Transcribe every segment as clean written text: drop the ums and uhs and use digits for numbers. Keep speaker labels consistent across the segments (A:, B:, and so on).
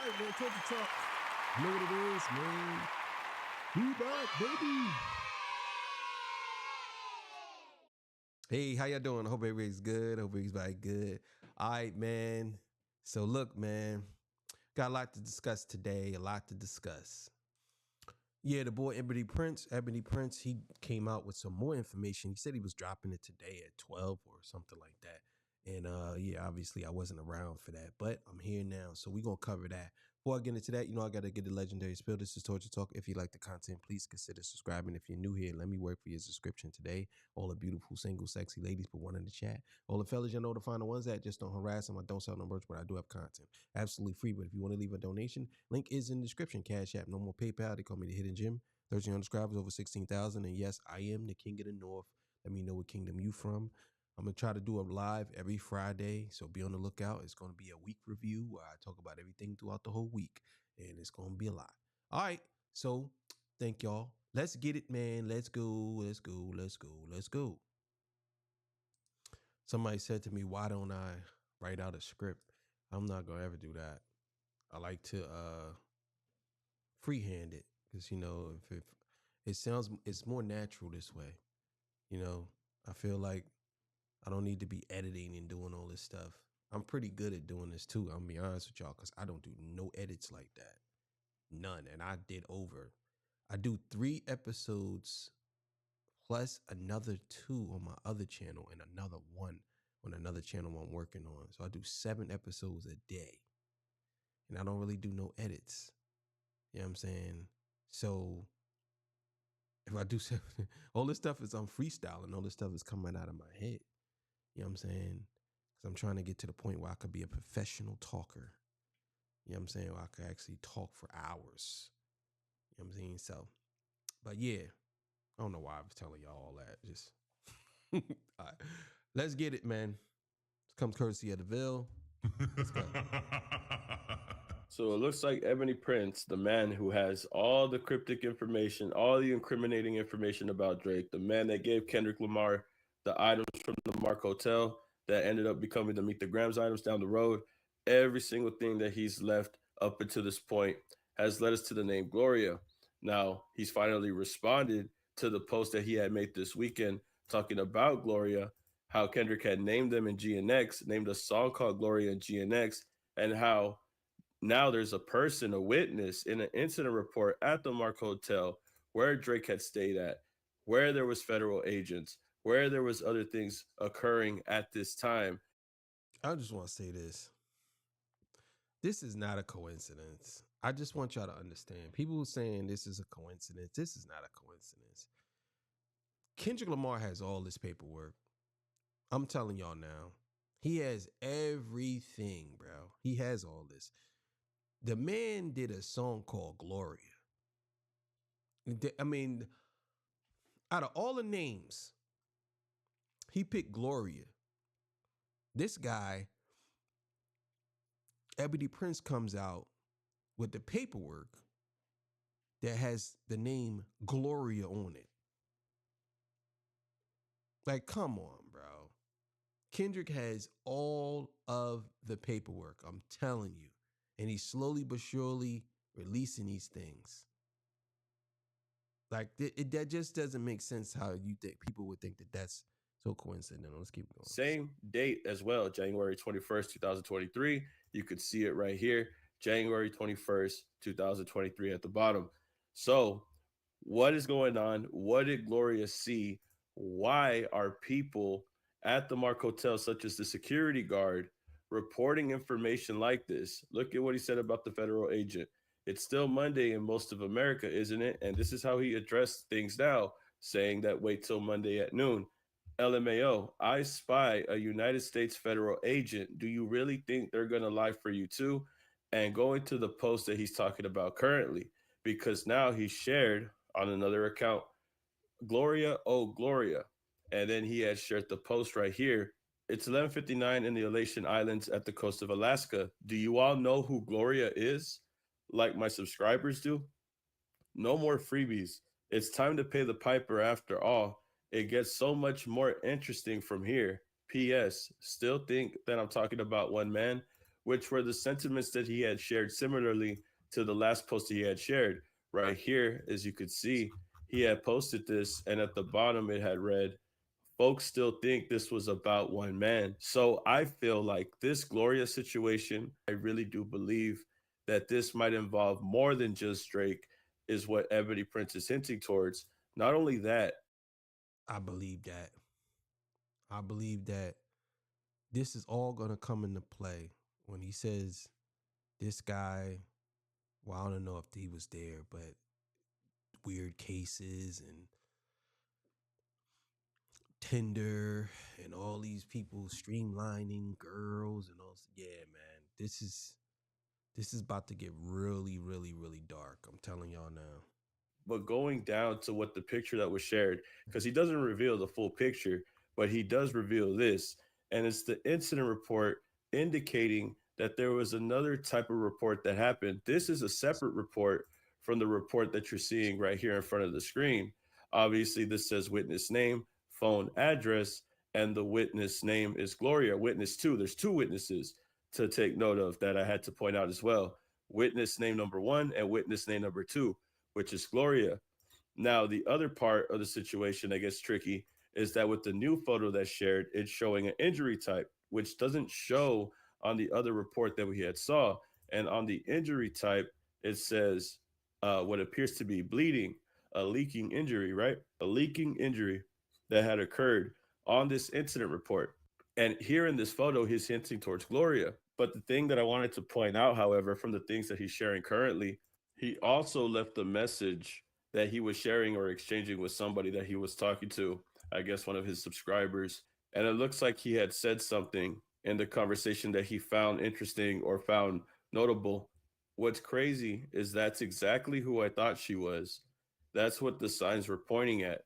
A: right, man. Torture Talk. You know what it is, man. We back, baby. Hey, how y'all doing? I hope everybody's good. I hope everybody's good. All right, man. So look, man, got a lot to discuss today. A lot to discuss. Yeah, the boy Ebony Prince, he came out with some more information. He said he was dropping it today at 12 or something like that. And yeah, obviously I wasn't around for that, but I'm here now. So we're going to cover that. Before I get into that, I got to get the legendary spill. This is Torture Talk. If you like the content, please consider subscribing. If you're new here, let me work for your subscription today. All the beautiful, single, sexy ladies, put one in the chat. All the fellas, you know the final ones that just don't harass them. I don't sell no merch, but I do have content. Absolutely free. But if you want to leave a donation, link is in the description. Cash App, no more PayPal. They call me the Hidden Gem. 1,300 subscribers, over 16,000. And yes, I am the king of the north. Let me know what kingdom you from. I'm going to try to do a live every Friday, so be on the lookout. It's going to be a week review where I talk about everything throughout the whole week, and it's going to be a lot. All right, so thank y'all. Let's get it, man. Let's go. Somebody said to me, why don't I write out a script? I'm not going to ever do that. I like to freehand it because, if it's more natural this way. I feel like I don't need to be editing and doing all this stuff. I'm pretty good at doing this too. I'm gonna be honest with y'all, because I don't do no edits like that. None. And I do 3 episodes plus another 2 on my other channel and another 1 on another channel I'm working on. So I do 7 episodes a day. And I don't really do no edits. You know what I'm saying? So if I do 7, all this stuff is I'm freestyling. All this stuff is coming out of my head. You know what I'm saying? Because I'm trying to get to the point where I could be a professional talker. You know what I'm saying? Where I could actually talk for hours. You know what I'm saying? So, but yeah, I don't know why I was telling y'all all that. Just, all right. Let's get it, man. This comes courtesy of the Ville. Let's go.
B: So it looks like Ebony Prince, the man who has all the cryptic information, all the incriminating information about Drake, the man that gave Kendrick Lamar the items from the Mark Hotel that ended up becoming the Meet the Grams items down the road, every single thing that he's left up until this point has led us to the name Gloria. Now, he's finally responded to the post that he had made this weekend talking about Gloria, how Kendrick had named them in GNX, named a song called Gloria in GNX, and how now there's a person, a witness in an incident report at the Mark Hotel where Drake had stayed at, where there was federal agents, where there was other things occurring at this time.
A: I just want to say this. This is not a coincidence. I just want y'all to understand. People saying this is a coincidence. This is not a coincidence. Kendrick Lamar has all this paperwork. I'm telling y'all now. He has everything, bro. He has all this. The man did a song called Gloria. I mean, out of all the names, he picked Gloria. This guy, Ebony Prince, comes out with the paperwork that has the name Gloria on it. Like, come on, bro. Kendrick has all of the paperwork, I'm telling you. And he's slowly but surely releasing these things. Like, that just doesn't make sense how you think people would think that that's so coincidental. Let's keep going.
B: Same date as well, January 21st, 2023. You could see it right here, January 21st, 2023 at the bottom. So what is going on? What did Gloria see? Why are people at the Mark Hotel, such as the security guard, reporting information like this? Look at what he said about the federal agent. It's still Monday in most of America, isn't it? And this is how he addressed things now, saying that wait till Monday at noon. LMAO, I spy a United States federal agent. Do you really think they're going to lie for you too? And going to the post that he's talking about currently, because now he shared on another account, Gloria, oh Gloria. And then he has shared the post right here. It's 11:59 in the Aleutian Islands at the coast of Alaska. Do you all know who Gloria is? Like my subscribers do? No more freebies. It's time to pay the piper after all. It gets so much more interesting from here. P.S. Still think that I'm talking about one man? which were the sentiments that he had shared similarly to the last post he had shared. Right here, as you could see, he had posted this, and at the bottom it had read, folks still think this was about one man. So I feel like this Gloria situation, I really do believe that this might involve more than just Drake, is what Ebony Prince is hinting towards. Not only that,
A: I believe that. I believe that this is all going to come into play when he says this guy, well, I don't know if he was there, but weird cases and Tinder and all these people streamlining girls and all. Yeah, man, this is about to get really, really, really dark. I'm telling y'all now.
B: but going down to what the picture that was shared, because he doesn't reveal the full picture, but he does reveal this. And it's the incident report indicating that there was another type of report that happened. This is a separate report from the report that you're seeing right here in front of the screen. Obviously, this says witness name, phone address, and the witness name is Gloria. Witness two, there's two witnesses to take note of that I had to point out as well. Witness name number one and witness name number two, which is Gloria. Now, the other part of the situation that gets tricky is that with the new photo that's shared, it's showing an injury type, which doesn't show on the other report that we had saw. And on the injury type, it says what appears to be bleeding, a leaking injury, right? A leaking injury that had occurred on this incident report. And here in this photo, he's hinting towards Gloria. But the thing that I wanted to point out, however, from the things that he's sharing currently, he also left a message that he was sharing or exchanging with somebody that he was talking to, I guess one of his subscribers. And it looks like he had said something in the conversation that he found interesting or found notable. What's crazy is that's exactly who I thought she was. That's what the signs were pointing at.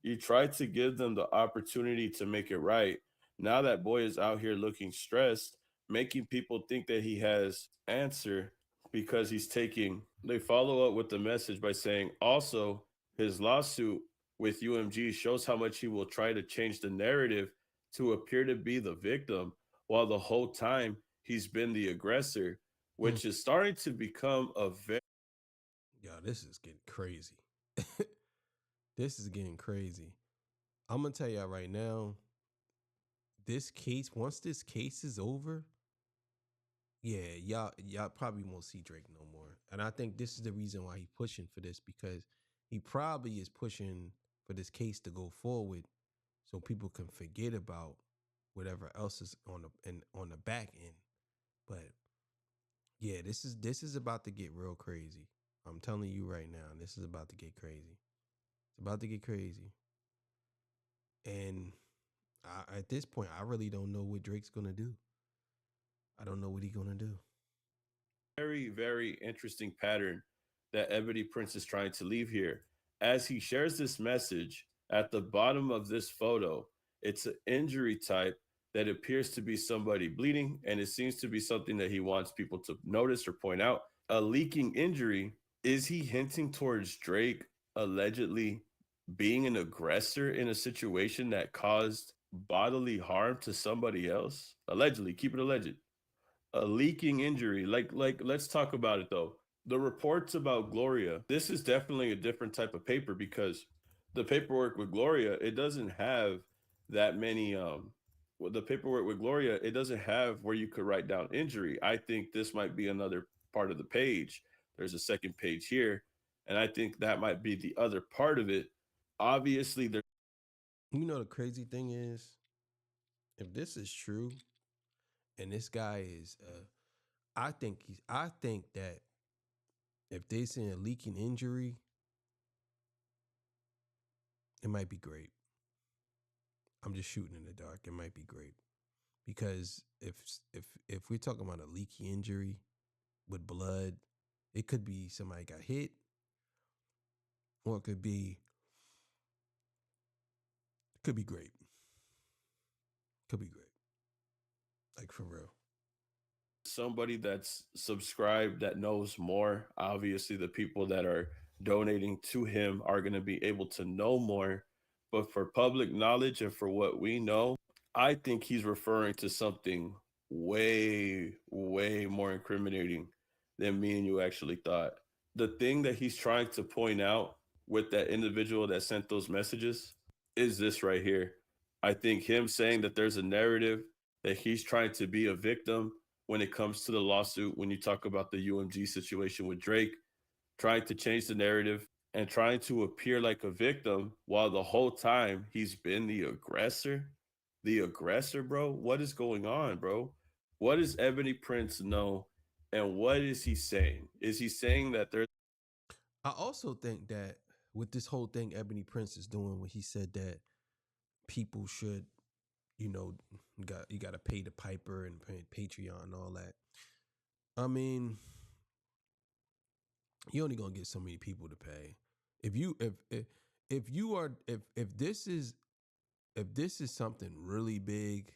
B: You tried to give them the opportunity to make it right. Now that boy is out here looking stressed, making people think that he has answer because he's taking. They follow up with the message by saying also his lawsuit with UMG shows how much he will try to change the narrative to appear to be the victim while the whole time he's been the aggressor,
A: Mm.
B: which is starting to become a very.
A: Yo, this is getting crazy. This is getting crazy. I'm gonna tell y'all right now. This case, once this case is over, yeah, y'all probably won't see Drake no more. And I think this is the reason why he's pushing for this, because he probably is pushing for this case to go forward so people can forget about whatever else is on the back end. But yeah, this is about to get real crazy. I'm telling you right now, this is about to get crazy. It's about to get crazy. And at this point, I really don't know what Drake's gonna do. I don't know what he's gonna do.
B: Very, very interesting pattern that Ebony Prince is trying to leave here. As he shares this message at the bottom of this photo, it's an injury type that appears to be somebody bleeding, and it seems to be something that he wants people to notice or point out. A leaking injury. Is he hinting towards Drake allegedly being an aggressor in a situation that caused bodily harm to somebody else? Allegedly, keep it alleged. A leaking injury. Like let's talk about it though. The reports about Gloria, this is definitely a different type of paper because the paperwork with Gloria, it doesn't have that many the paperwork with Gloria, it doesn't have where you could write down injury. I think this might be another part of the page. There's a second page here, and I think that might be the other part of it. Obviously, there.
A: You know the crazy thing is, if this is true, and this guy is, I think that if they say a leaking injury, it might be great. I'm just shooting in the dark. It might be great because if we're talking about a leaky injury with blood, it could be somebody got hit, or it could be great. Could be great, like for real.
B: Somebody that's subscribed that knows more. Obviously, the people that are donating to him are going to be able to know more. But for public knowledge and for what we know, I think he's referring to something way more incriminating than me and you actually thought. The thing that he's trying to point out with that individual that sent those messages is this right here. I think him saying that there's a narrative that he's trying to be a victim when it comes to the lawsuit, when you talk about the UMG situation with Drake, trying to change the narrative and trying to appear like a victim while the whole time he's been the aggressor. The aggressor, bro. What is going on, bro? What does Ebony Prince know? And what is he saying? Is he saying that there's
A: I also think that with this whole thing Ebony Prince is doing, when he said that people should, you know, you got to pay the piper and pay Patreon and all that. I mean, you only gonna get so many people to pay. If you are if this is something really big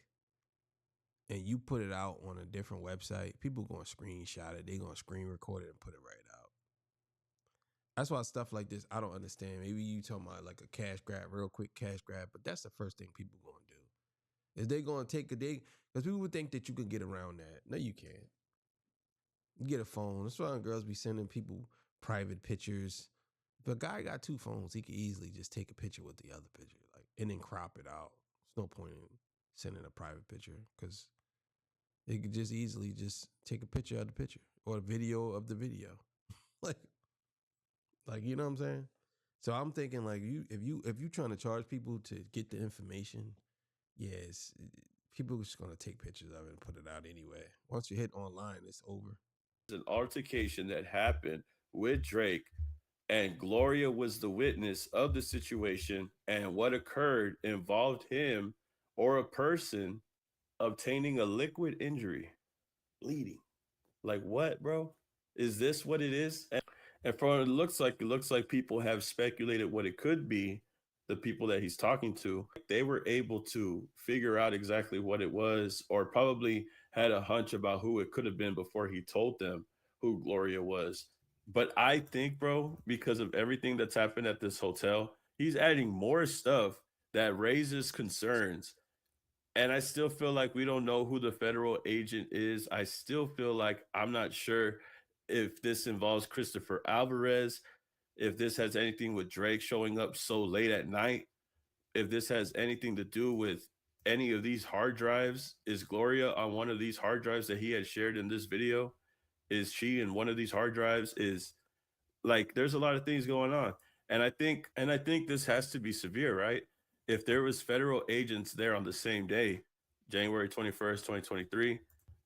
A: and you put it out on a different website, people gonna screenshot it. They gonna screen record it and put it right out. That's why stuff like this I don't understand. Maybe you talking about like a cash grab, real quick cash grab, but that's the first thing people gonna do. Is they gonna take a day? Because people would think that you can get around that. No, you can't. You get a phone. That's why girls be sending people private pictures. If a guy got two phones, he could easily just take a picture with the other picture, like, and then crop it out. There's no point in sending a private picture because they could just easily just take a picture of the picture or a video of the video. like, you know what I'm saying? So I'm thinking like if you trying to charge people to get the information, yes, people are just gonna take pictures of it and put it out anyway. Once you hit online, it's over.
B: an altercation that happened with Drake and Gloria was the witness of the situation and what occurred involved him or a person obtaining a liquid injury, bleeding. Like what, bro? Is this what it is? And from what it looks like people have speculated what it could be. The people that he's talking to, they were able to figure out exactly what it was, or probably had a hunch about who it could have been before he told them who Gloria was. But I think, bro, because of everything that's happened at this hotel, he's adding more stuff that raises concerns. And I still feel like we don't know who the federal agent is. I still feel like I'm not sure if this involves Christopher Alvarez, if this has anything with Drake showing up so late at night, if this has anything to do with any of these hard drives. Is Gloria on one of these hard drives that he had shared in this video? Is she in one of these hard drives? Is like there's a lot of things going on. And I think this has to be severe, right? If there was federal agents there on the same day, January 21st, 2023,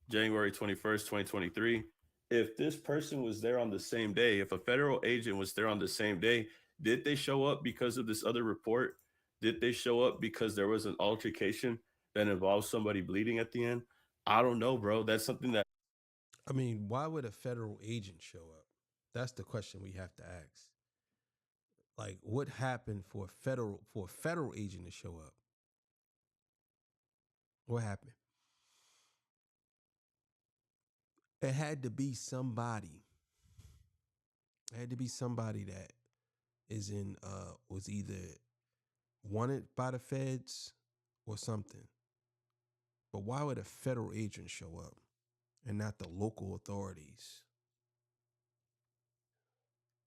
B: January 21st, 2023, if this person was there on the same day, if a federal agent was there on the same day, did they show up because of this other report? Did they show up because there was an altercation that involved somebody bleeding at the end? I don't know, bro. That's something that
A: I mean, why would a federal agent show up? That's the question we have to ask. Like, what happened for a federal agent to show up? What happened? It had to be somebody. It had to be somebody that is in was either wanted by the feds or something. But why would a federal agent show up and not the local authorities?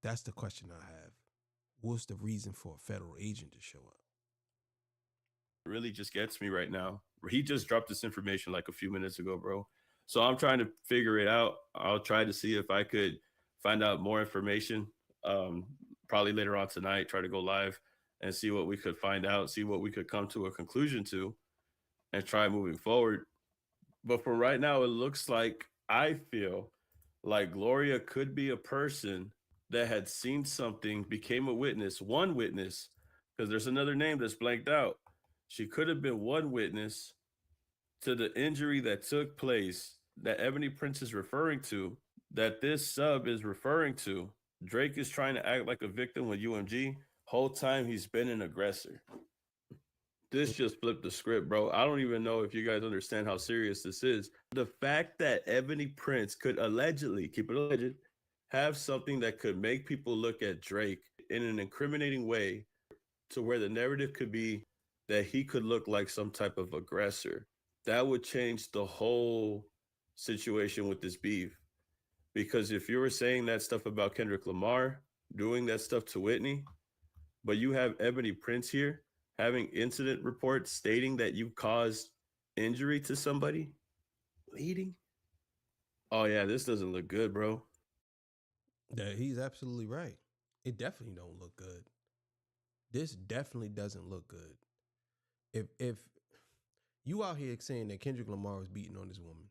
A: That's the question I have. What's the reason for a federal agent to show up?
B: really just gets me right now. He just dropped this information like a few minutes ago, bro. So I'm trying to figure it out. I'll try to see if I could find out more information. Probably later on tonight, try to go live and see what we could find out, see what we could come to a conclusion to, and try moving forward. But for right now, it looks like I feel like Gloria could be a person that had seen something, became a witness, one witness, because there's another name that's blanked out. She could have been one witness to the injury that took place that Ebony Prince is referring to, that this sub is referring to. Drake is trying to act like a victim with UMG. Whole time he's been an aggressor. This just flipped the script, bro. I don't even know if you guys understand how serious this is. The fact that Ebony Prince could allegedly, keep it alleged, have something that could make people look at Drake in an incriminating way to where the narrative could be that he could look like some type of aggressor. that would change the whole situation with this beef. Because if you were saying that stuff about Kendrick Lamar, doing that stuff to Whitney, but you have Ebony Prince here having incident reports stating that you caused injury to somebody, leading. Oh yeah, this doesn't look good, bro.
A: Yeah, he's absolutely right. It definitely don't look good. This definitely doesn't look good. If you out here saying that Kendrick Lamar was beating on this woman,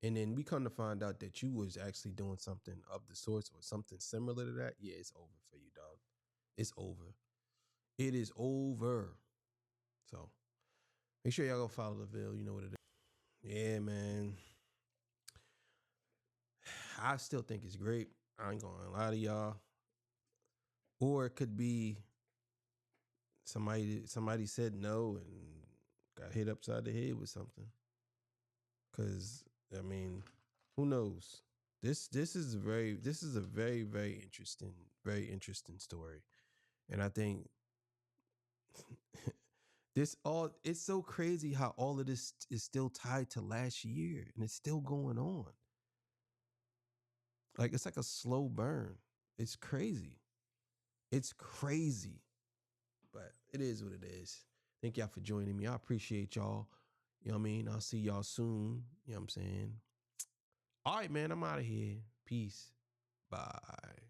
A: and then we come to find out that you was actually doing something of the sorts or something similar to that, yeah, it's over for you, dog. It's over. It is over. So make sure y'all go follow the Ville. You know what it is. Yeah, man. I still think it's great. I ain't gonna lie to y'all. Or it could be somebody said no and got hit upside the head with something. Cause I mean, who knows? This is a very very interesting story. And I think it's so crazy how all of this is still tied to last year and it's still going on. Like it's like a slow burn. It's crazy. It's crazy. But it is what it is. Thank y'all for joining me. I appreciate y'all. You know what I mean? I'll see y'all soon. You know what I'm saying? All right, man. I'm out of here. Peace. Bye.